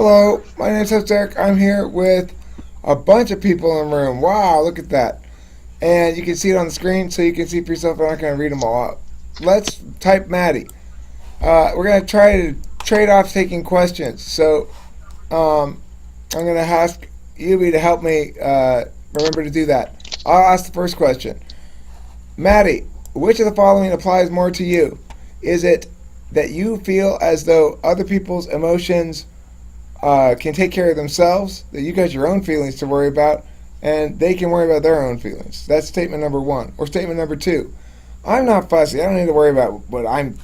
Hello, my name's Eric. I'm here with a bunch of people in the room. Wow, look at that. And you can see it on the screen so you can see for yourself. I'm not going to read them all out. Let's type Matty. We're going to try to trade off taking questions. So I'm going to ask Yubi to help me remember to do that. I'll ask the first question. Matty, which of the following applies more to you? Is it that you feel as though other people's emotions can take care of themselves, that you got your own feelings to worry about, and they can worry about their own feelings? That's statement number one. Or statement number two. I'm not fussy. I don't need to worry about what I'm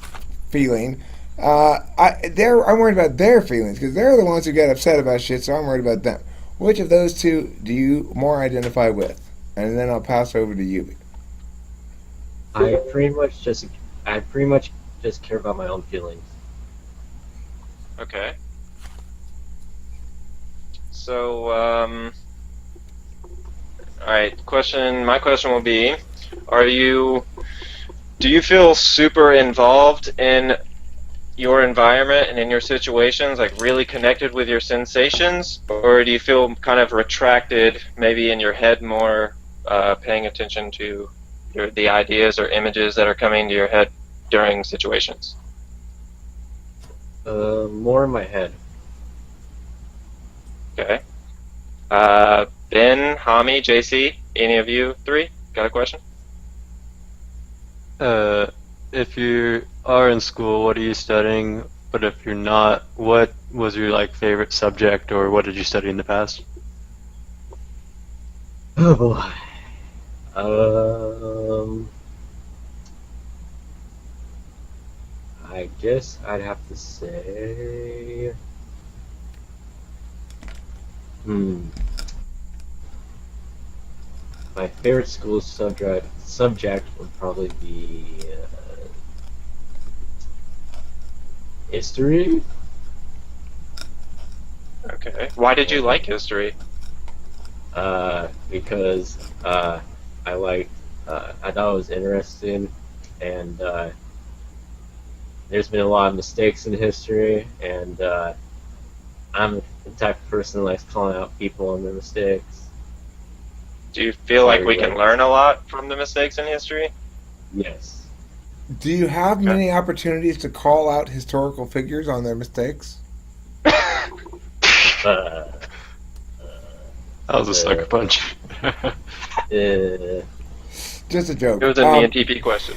feeling. I'm worried about their feelings because they're the ones who get upset about shit, so I'm worried about them. Which of those two do you more identify with? And then I'll pass over to you. I I pretty much just care about my own feelings. Okay. So, all right. My question will be: do you feel super involved in your environment and in your situations, like really connected with your sensations, or do you feel kind of retracted, maybe in your head more, paying attention to the ideas or images that are coming to your head during situations? More in my head. Okay. Ben, Hami, JC, any of you three got a question? If you are in school, what are you studying? But if you're not, what was your favorite subject, or what did you study in the past? Oh boy. I guess I'd have to say, my favorite school subject would probably be history. Okay. Why did you like history? Because I thought it was interesting, and there's been a lot of mistakes in history, and I'm the type of person that likes calling out people on their mistakes. Do you feel like we can learn a lot from the mistakes in history? Yes. Do you have Okay. many opportunities to call out historical figures on their mistakes? Uh, That was a sucker punch. Just a joke. It was an ENTP question.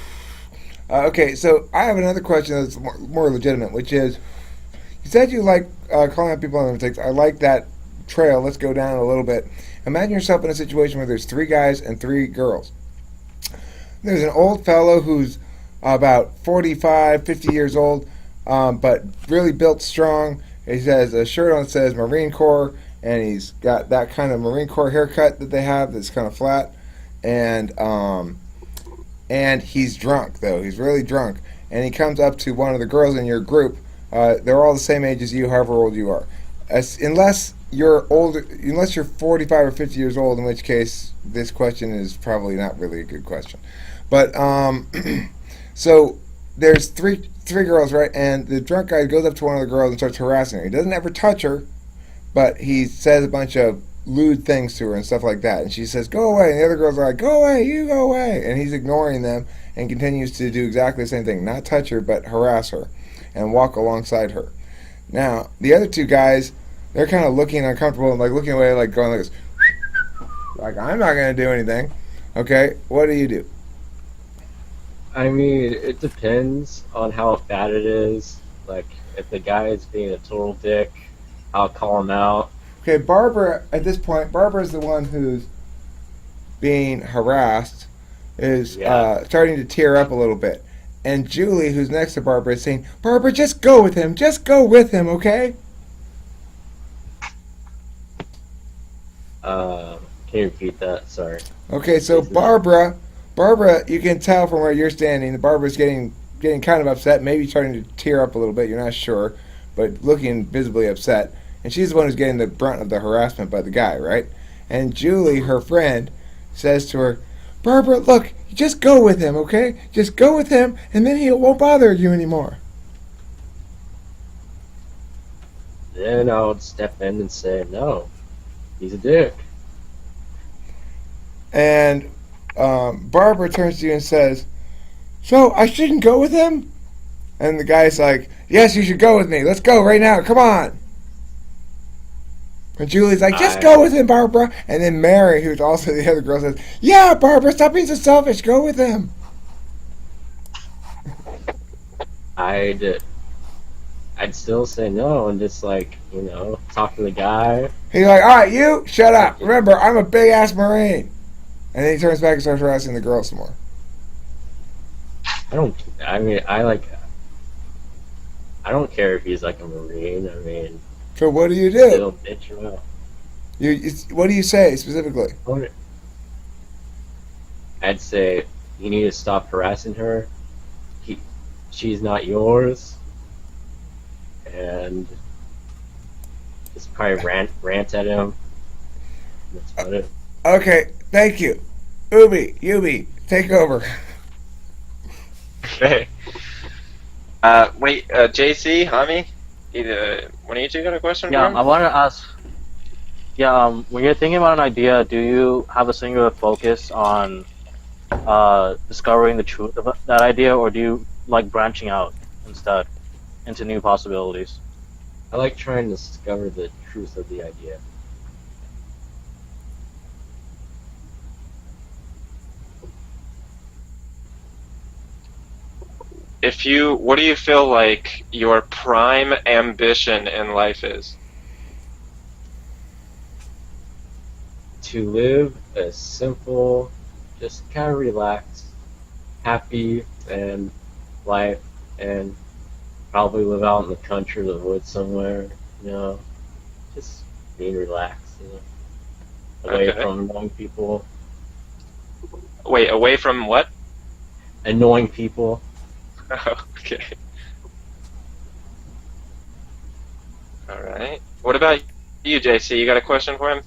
Okay, so I have another question that's more legitimate, which is, you said you like calling out people on their mistakes. I like that trail. Let's go down a little bit. Imagine yourself in a situation where there's 3 guys and 3 girls. There's an old fellow who's about 45, 50 years old, but really built strong. He has a shirt on that says Marine Corps, and he's got that kind of Marine Corps haircut that they have that's kind of flat. And he's drunk, though. He's really drunk. And he comes up to one of the girls in your group. They're all the same age as you, however old you are. Unless you're 45 or 50 years old, in which case this question is probably not really a good question. But so there's three girls, right? And the drunk guy goes up to one of the girls and starts harassing her. He doesn't ever touch her, but he says a bunch of lewd things to her and stuff like that. And she says, "Go away." And the other girls are like, "Go away, you go away." And he's ignoring them and continues to do exactly the same thing. Not touch her, but harass her and walk alongside her. Now, the other 2 guys, they're kind of looking uncomfortable and looking away, going like this. Like, I'm not going to do anything. Okay, what do you do? I mean, it depends on how bad it is. Like, if the guy is being a total dick, I'll call him out. Okay, Barbara, at this point, Barbara's the one who's being harassed, is starting to tear up a little bit. And Julie, who's next to Barbara, is saying, "Barbara, just go with him. Just go with him, okay?" Can you repeat that? Sorry. Okay, so Barbara, you can tell from where you're standing that Barbara's getting kind of upset, maybe starting to tear up a little bit. You're not sure, but looking visibly upset. And she's the one who's getting the brunt of the harassment by the guy, right? And Julie, her friend, says to her, "Barbara, look, just go with him, okay? Just go with him, and then he won't bother you anymore." then I would step in and say, no, he's a dick. And Barbara turns to you and says, "So I shouldn't go with him?" And the guy's like, "Yes, you should go with me. Let's go right now. Come on." And Julie's like, "Just go with him, Barbara." And then Mary, who's also the other girl, says, "Yeah, Barbara, stop being so selfish. Go with him." I'd still say no and just like, talk to the guy. He's like, "All right, you shut up. Remember, I'm a big ass Marine." And then he turns back and starts harassing the girl some more. I don't care if he's like a Marine. I mean, So what do you still do? bitch him out. What do you say specifically? I'd say you need to stop harassing her. She's not yours. And just probably rant at him. That's about it. Okay, thank you. Yubi, take over. Okay. Wait, JC, Hami, either one of you two got a question Yeah, for him? I want to ask. Yeah, when you're thinking about an idea, do you have a singular focus on discovering the truth of that idea, or do you like branching out instead into new possibilities? I like trying to discover the truth of the idea. What do you feel like your prime ambition in life is? To live a simple, just kind of relaxed, happy, and life, and probably live out in the country, the woods somewhere, just being relaxed, away Okay. from annoying people. Wait, away from what? Annoying people. Okay. All right. What about you, JC? You got a question for him?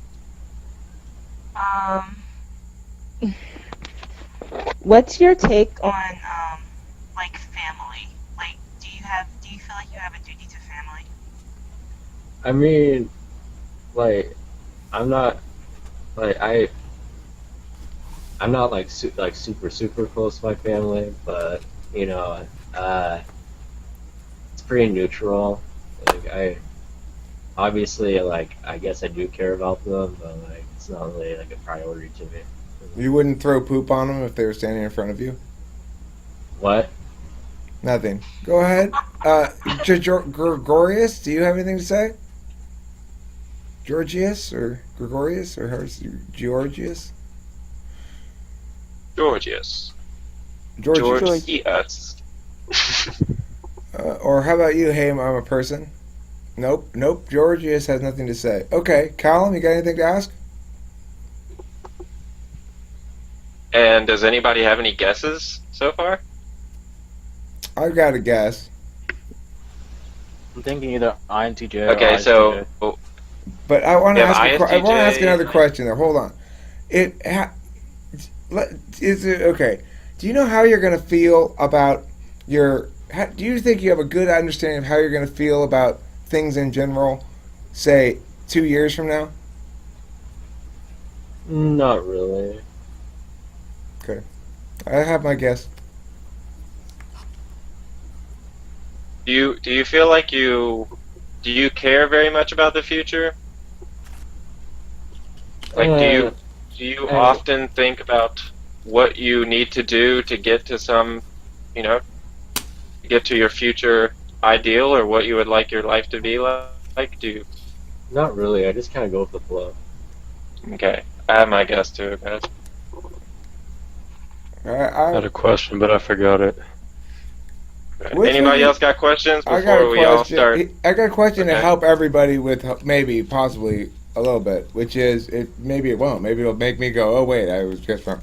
Um, what's your take on like family? Like, do you feel like you have a duty to family? I mean, like, I'm not, like, I'm not like super close to my family, but it's pretty neutral. Like obviously, like, I guess I do care about them, but like it's not really like a priority to me. You wouldn't throw poop on them if they were standing in front of you? What? Nothing. Go ahead. Gregorius, do you have anything to say? Georgius or Gregorius or Georgius? Georgius. Georgius. Georgius. Or how about you? Hey, I'm a person. Nope. Georgius has nothing to say. Okay, Callum, you got anything to ask? And does anybody have any guesses so far? I've got a guess. I'm thinking either INTJ or Okay, ISTJ. so But I want to Yeah, ask. I want to ask ISTJ. another question. There, hold on. Is it okay? Do you know how you're going to feel about your? Do you think you have a good understanding of how you're going to feel about things in general? Say 2 years from now. Not really. Okay, I have my guess. do you feel like do you care very much about the future? Like, do you often think about what you need to do to get to get to your future ideal, or what you would like your life to be like? Not really. I just kind of go with the flow. Okay, I have my guess too, guys. I had a question, but I forgot it. Anybody else got questions I got before a we all question. start? I got a question to Okay. help everybody with maybe, possibly a little bit, which is maybe it won't. Maybe it'll make me go, oh wait, I was just wrong.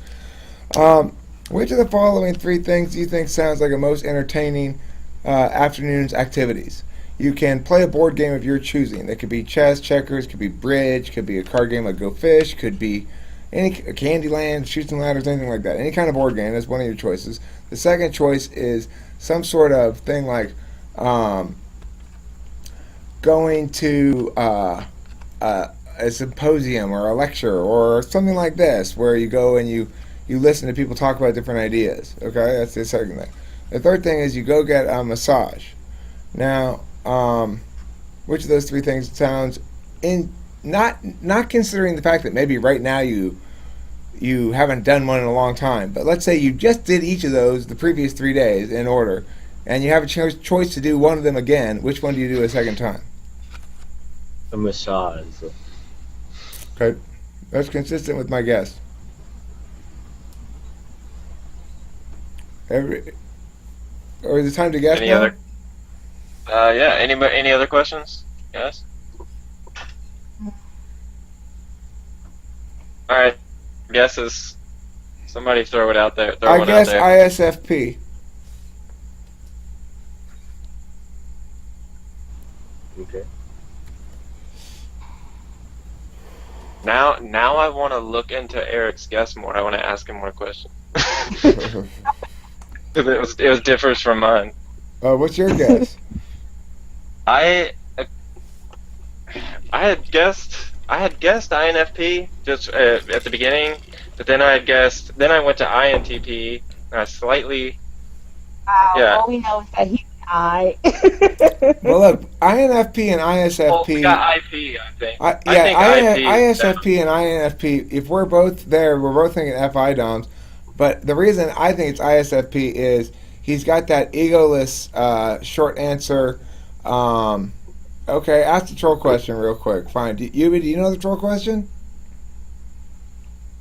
Which of the following three things do you think sounds like a most entertaining afternoon's activities? You can play a board game of your choosing. That could be chess, checkers, could be bridge, could be a card game like Go Fish, could be any Candyland, Shoots and Ladders, anything like that. Any kind of board game is one of your choices. The second choice is some sort of thing like going to a symposium or a lecture or something like this, where you go and you listen to people talk about different ideas. Okay, that's the second thing. The third thing is you go get a massage. Now, which of those three things sounds in not considering the fact that maybe right now you haven't done one in a long time, but let's say you just did each of those the previous 3 days in order, and you have a choice to do one of them again. Which one do you do a second time? A massage. Okay, that's consistent with my guess. Or is it time to guess Any now? other? Yeah. Any other questions? Yes. All right. Guesses. Somebody throw it out there. Throw I one guess out there. ISFP. Okay. Now I want to look into Eric's guess more. I want to ask him more questions. It was differs from mine. What's your guess? I had guessed INFP just at the beginning, but then I went to INTP. And I slightly Wow, Yeah. all we know is that he's an I. Well, look, INFP and well, we ISFP. got IP. I think. I think IP ISFP and INFP. If we're both there, we're both thinking FI DOMs. But the reason I think it's ISFP is he's got that egoless short answer. Okay, ask the troll question real quick. Fine. Do you know the troll question?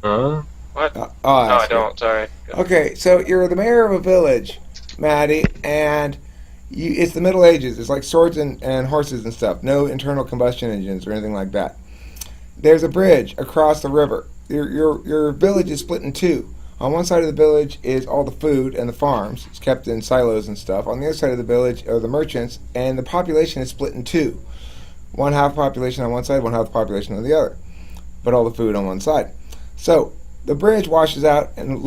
Huh? What? I'll No, I ask it. don't. Sorry. Okay, so you're the mayor of a village, Matty, and it's the Middle Ages. It's like swords and horses and stuff. No internal combustion engines or anything like that. There's a bridge across the river. Your village is split in two. On one side of the village is all the food and the farms. It's kept in silos and stuff. On the other side of the village are the merchants, and the population is split in two. One half population on one side, one half population on the other. But all the food on one side. So the bridge washes out, and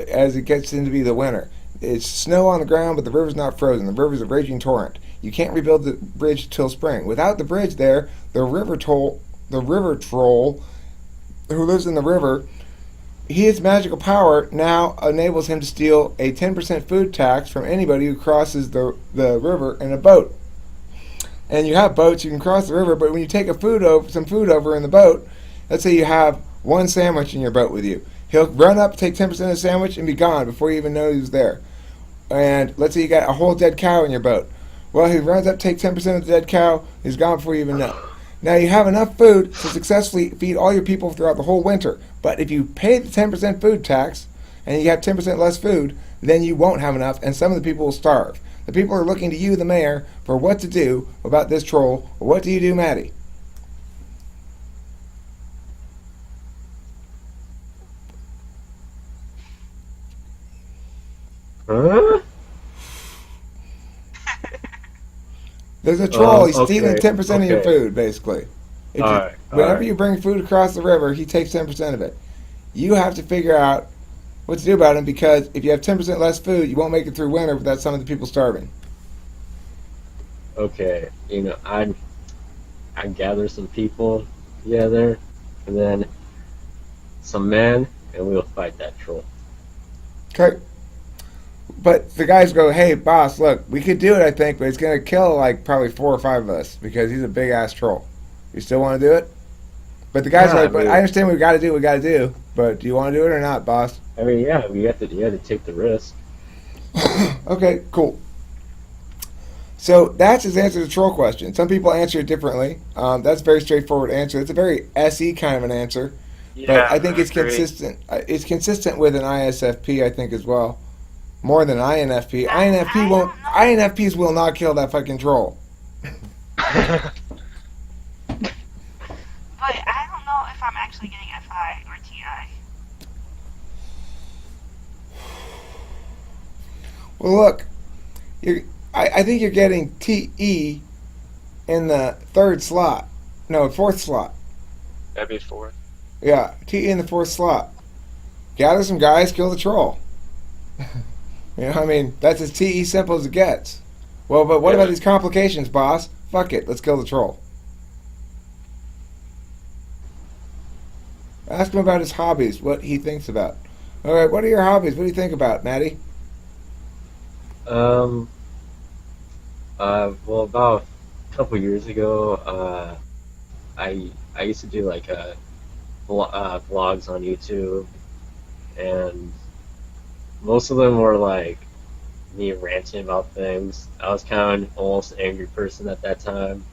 as it gets into be the winter, it's snow on the ground, but the river's not frozen. The river's a raging torrent. You can't rebuild the bridge till spring. Without the bridge there, the river troll who lives in the river, his magical power now enables him to steal a 10% food tax from anybody who crosses the river in a boat. And you have boats, you can cross the river, but when you take some food over in the boat, let's say you have one sandwich in your boat with you. He'll run up, take 10% of the sandwich, and be gone before you even know he was there. And let's say you got a whole dead cow in your boat. Well, he runs up, takes 10% of the dead cow, he's gone before you even know. Now you have enough food to successfully feed all your people throughout the whole winter. But if you pay the 10% food tax, and you have 10% less food, then you won't have enough, and some of the people will starve. The people are looking to you, the mayor, for what to do about this troll. What do you do, Matty? Huh? There's a troll. He's okay, stealing 10% of your okay. food, basically. Alright, Whenever alright. you bring food across the river, he takes 10% of it. You have to figure out what to do about him, because if you have 10% less food, you won't make it through winter without some of the people starving. Okay, I gather some people together, and then some men, and we'll fight that troll. Okay. But the guys go, hey, boss, look, we could do it, I think, but it's going to kill like probably 4 or 5 of us because he's a big ass troll. You still want to do it? But the guys Yeah, are like, I but mean- I understand what we got to do, but do you want to do it or not, boss? I mean, yeah, you have to take the risk. Okay, cool. So that's his answer to the troll question. Some people answer it differently. That's a very straightforward answer. It's a very SE kind of an answer, but I think it's agree. consistent. It's consistent with an ISFP, I think, as well. More than INFP. INFPs will not kill that fucking troll. But I don't know if I'm actually getting FI or TI. Well, look, I think you're getting TE in the 3rd slot. No, 4th slot. That'd be 4. Yeah, TE in the 4th slot. Gather some guys, kill the troll. You know, I mean, that's as TE simple as it gets. Well, but what Yeah. about these complications, boss? Fuck it, let's kill the troll. Ask him about his hobbies, what he thinks about. All right, what are your hobbies? What do you think about, Matty? Um. Well, about a couple years ago, I used to do like vlogs on YouTube, and most of them were like me ranting about things. I was kind of an almost angry person at that time.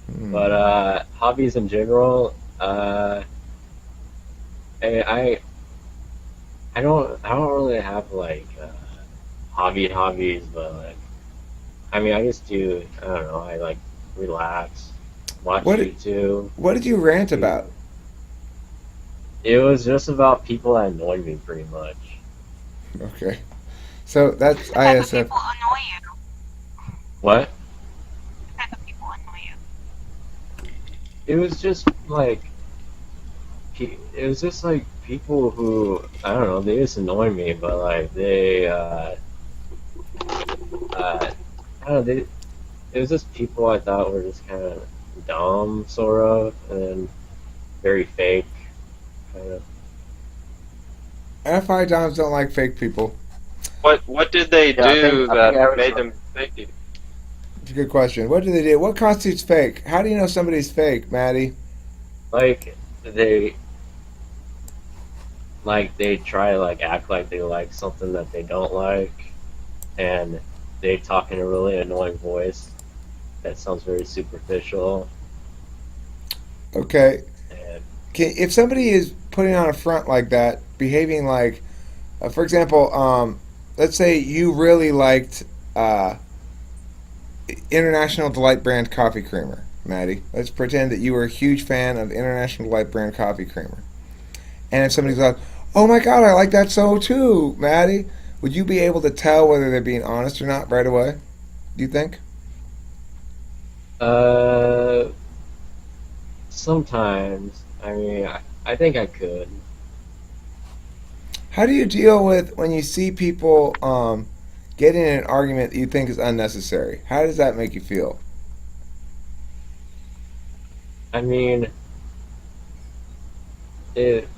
But hobbies in general, I don't really have like hobbies, but like I mean I just do I don't know I like relax, watch What YouTube. What did you rant about? It was just about people that annoyed me pretty much. Okay, so that's What type of ISF. people annoy you? What? What type of people annoy you? It was just like people who I don't know they just annoy me, but like I don't know it was just people I thought were just kind of dumb, sort of, and very fake, kind of. FI Doms don't like fake people. What did they Yeah, I do think that everyone- made them fake you? It's a good question. What do they do? What constitutes fake? How do you know somebody's fake, Maddie? Like they try to like act like they like something that they don't like, and they talk in a really annoying voice that sounds very superficial. Okay. And If somebody is putting on a front like that, behaving like, for example, let's say you really liked International Delight brand coffee creamer, Maddie. Let's pretend that you were a huge fan of International Delight brand coffee creamer. And if somebody's like, oh my god, I like that so too, Maddie, would you be able to tell whether they're being honest or not right away? Do you think? sometimes, I mean, I think I could. How do you deal with when you see people get in an argument that you think is unnecessary? How does that make you feel? I mean, it.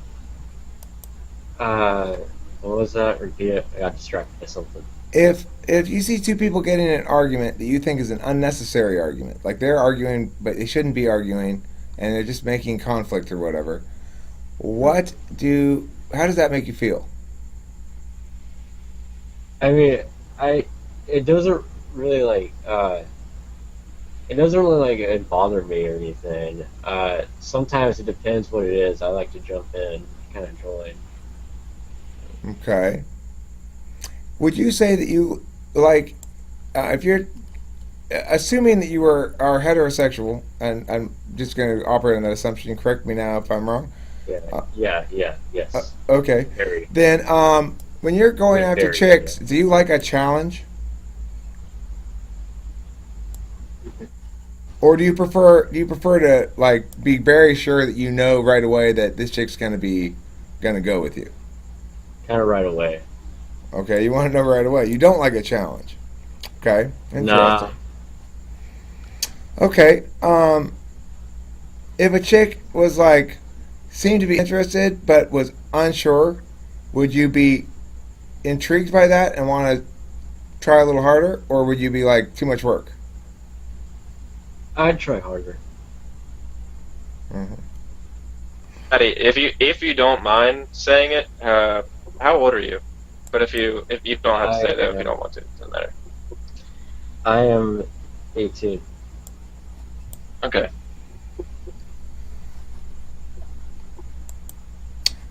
What was that? Repeat it. I got distracted by something. If you see two people getting in an argument that you think is an unnecessary argument, like they're arguing but they shouldn't be arguing, and they're just making conflict or whatever, how does that make you feel? I mean, it doesn't really like, it doesn't really like bother me or anything. Sometimes it depends what it is. I like to jump in, kind of join. Okay. Would you say that you like if you're assuming that you are heterosexual, and I'm just going to operate on that assumption. Correct me now if I'm wrong. Yes. Okay. Very. Then when you're going Like after very, chicks, do you like a challenge? Or do you prefer to like be very sure that you know right away that this chick's gonna go with you? Kind of right away. Okay, you want to know right away. You don't like a challenge. Okay. Nah. Okay. If a chick was like seemed to be interested but was unsure, would you be intrigued by that and want to try a little harder, or would you be like too much work? I'd try harder. Mm-hmm. Matty, if you don't mind saying it, how old are you? But if you don't have to say that if you don't want to, it doesn't matter. I am 18. Okay.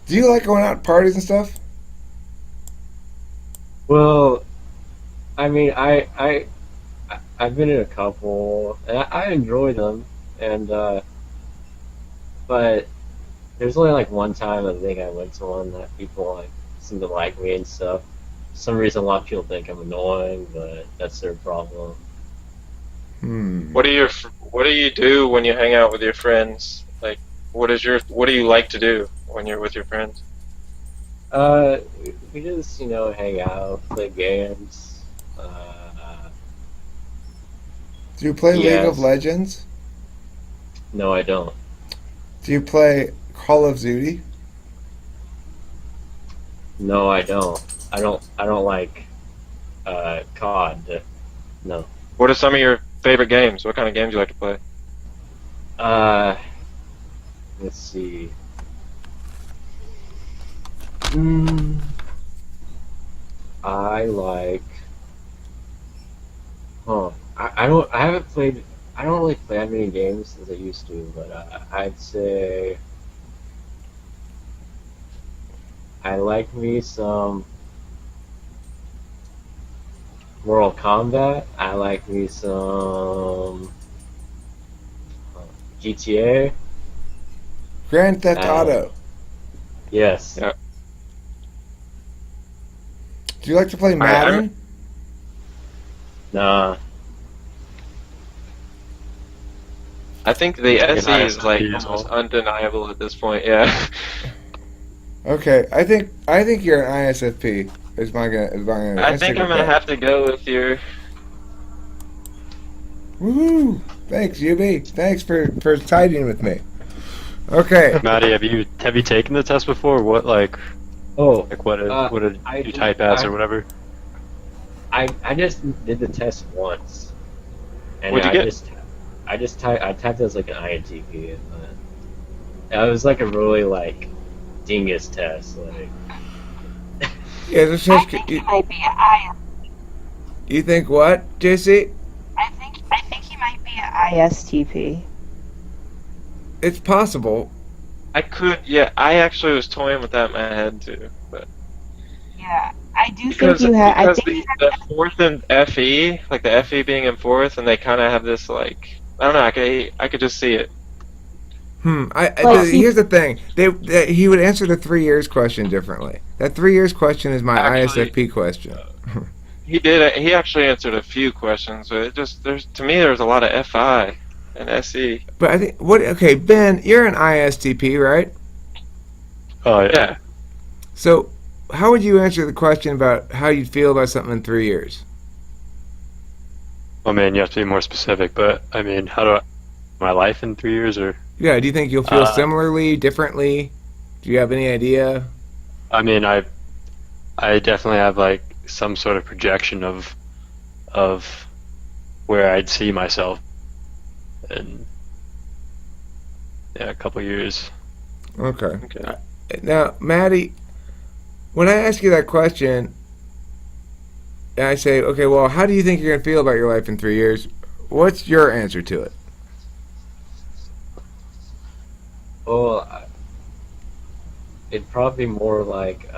Do you like going out to parties and stuff? Well, I mean, I've been in a couple, and I enjoy them, and but there's only like one time I think I went to one that people like seem to like me and stuff. For some reason, a lot of people think I'm annoying, but that's their problem. What do you do when you hang out with your friends? Like, what do you like to do when you're with your friends? We just hang out, play games. Do you play League of Yes. Legends? No, I don't. Do you play Call of Duty? No, I don't. I don't like COD. No. What are some of your favorite games? What kind of games do you like to play? Uh, let's see. Mm, I like. I haven't played. I don't really play as many games as I used to, but I'd say I like me some Mortal Kombat. I like me some GTA. Grand Theft Uh, Auto. Yes. Yeah. Do you like to play I'm- Madden? Nah. I think the Like an SE is like ISP as almost well. undeniable at this point. Yeah. Okay, I think you're an ISFP. I think I'm gonna have to go with your. Woo! Thanks, UB. Thanks for siding with me. Okay. Matty, have you taken the test before? What Oh, what did I you did- type as I- or whatever? I just did the test once, and What'd you get? I typed as like an INTP. It was like a really like dingus test. Like Yeah, this I is, think he might be an you think what, JC? I think he might be an ISTP. It's possible. I could. Yeah, I actually was toying with that in my head too, but Yeah, I do because think you have. I because think you the fourth and FE, like the FE being in fourth, and they kind of have this like I don't know. I could just see it. Well, see- Here's the thing. He would answer the 3 years question differently. That 3 years question is my Actually, ISFP question. He did. He actually answered a few questions, but it just there's a lot of FI and SE. But I think okay, Ben, you're an ISTP, right? Oh yeah. Yeah. So how would you answer the question about how you'd feel about something in 3 years? I mean, you have to be more specific, but I mean, how do I my life in 3 years or? Yeah, do you think you'll feel Uh, similarly, differently? Do you have any idea? I mean, I definitely have like some sort of projection of where I'd see myself in a couple years. Okay. Okay. Now, Maddie, when I ask you that question, and I say, okay, well, how do you think you're going to feel about your life in 3 years? What's your answer to it? well, it'd probably be more like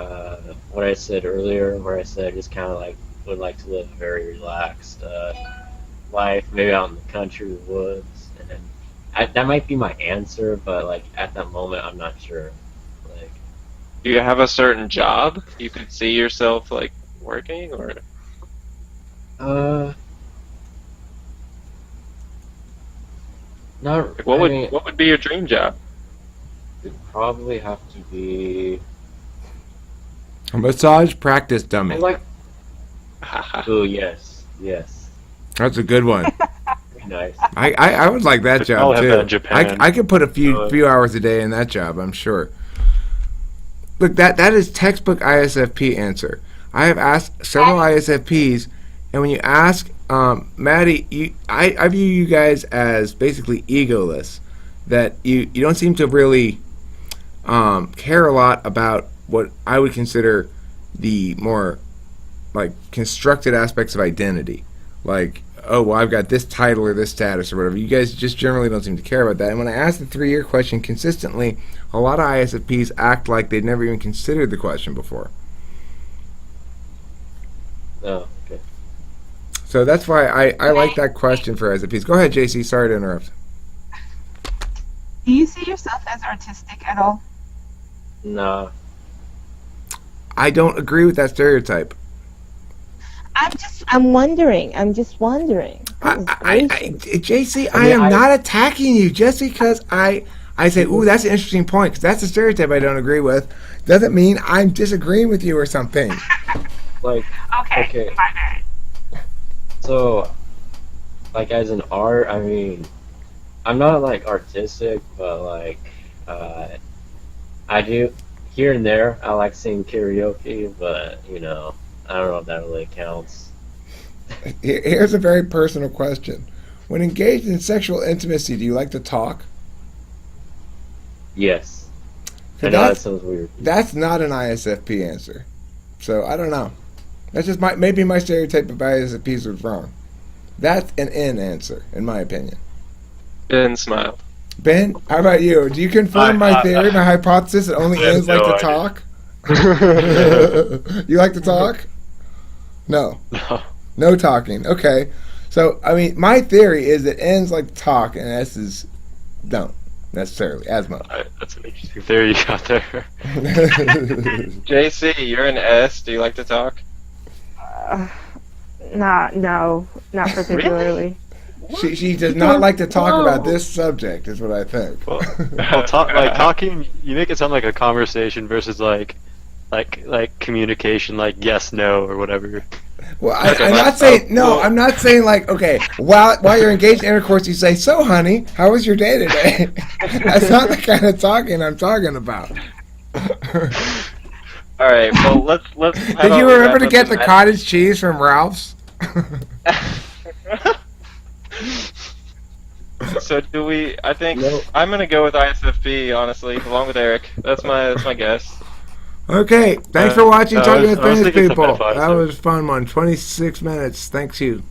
what I said earlier, where I said I just kind of like would like to live a very relaxed life, maybe out in the country, the woods, and then that might be my answer, but like at that moment, I'm not sure. Like, Do you have a certain job you could see yourself like working, or not. like, what I would mean, what would be your dream job? it'd probably have to be. A massage practice I dummy. like. Oh yes, yes, That's a good one. very nice. I would like that They job all have too. that in Japan. I could put a few Uh, few hours a day in that job, I'm sure. Look, that is textbook ISFP answer. I have asked several ISFPs, and when you ask Maddie, I view you guys as basically egoless. That you don't seem to really care a lot about what I would consider the more like constructed aspects of identity. Like, oh, well, I've got this title or this status or whatever. You guys just generally don't seem to care about that. And when I ask the 3 year question consistently, a lot of ISFPs act like they'd never even considered the question before. Oh, okay. So that's why I like that question for ISFPs. Go ahead, JC. Sorry to interrupt. Do you see yourself as artistic at all? No. I don't agree with that stereotype. I'm wondering. I'm just wondering. JC, I I mean, am I- not attacking you just because I say, ooh, that's an interesting point, because that's a stereotype I don't agree with. Doesn't mean I'm disagreeing with you or something. Like, Okay. Okay. My bad. so, like as an art, I mean, I'm not like artistic, but like I do here and there. I like singing karaoke, but you know, I don't know if that really counts. Here's a very personal question. When engaged in sexual intimacy, do you like to talk? Yes, I 'Cause know that that's, sounds weird. that's not an ISFP answer. So I don't know. That's just maybe my stereotype of ISFPs was wrong. That's an N answer, in my opinion. Ben smiled. Ben, how about you? Do you confirm my theory, my hypothesis that only I have N's like no to idea. talk? You like to talk? No. No. No talking. Okay. So, I mean, my theory is that N's like to talk and S's don't necessarily, as much. That's an interesting theory you got there. JC, you're an S. Do you like to talk? No, not particularly. She does not like to talk about this subject, is what I think. Well, talking, you make it sound like a conversation versus like communication, like yes, no, or whatever. Well, I'm not saying no. I'm not saying like okay. While you're engaged in intercourse, you say, "So, honey, how was your day today?" That's not the kind of talking I'm talking about. All right. Well, let's. Did you remember to get the cottage cheese from Ralph's? So do we? I think No. I'm gonna go with ISFP, honestly, along with Eric. That's my guess. Okay, thanks for watching I Talking was- to I was Famous thinking something People. about it, That too. was a fun one. 26 minutes. Thanks you.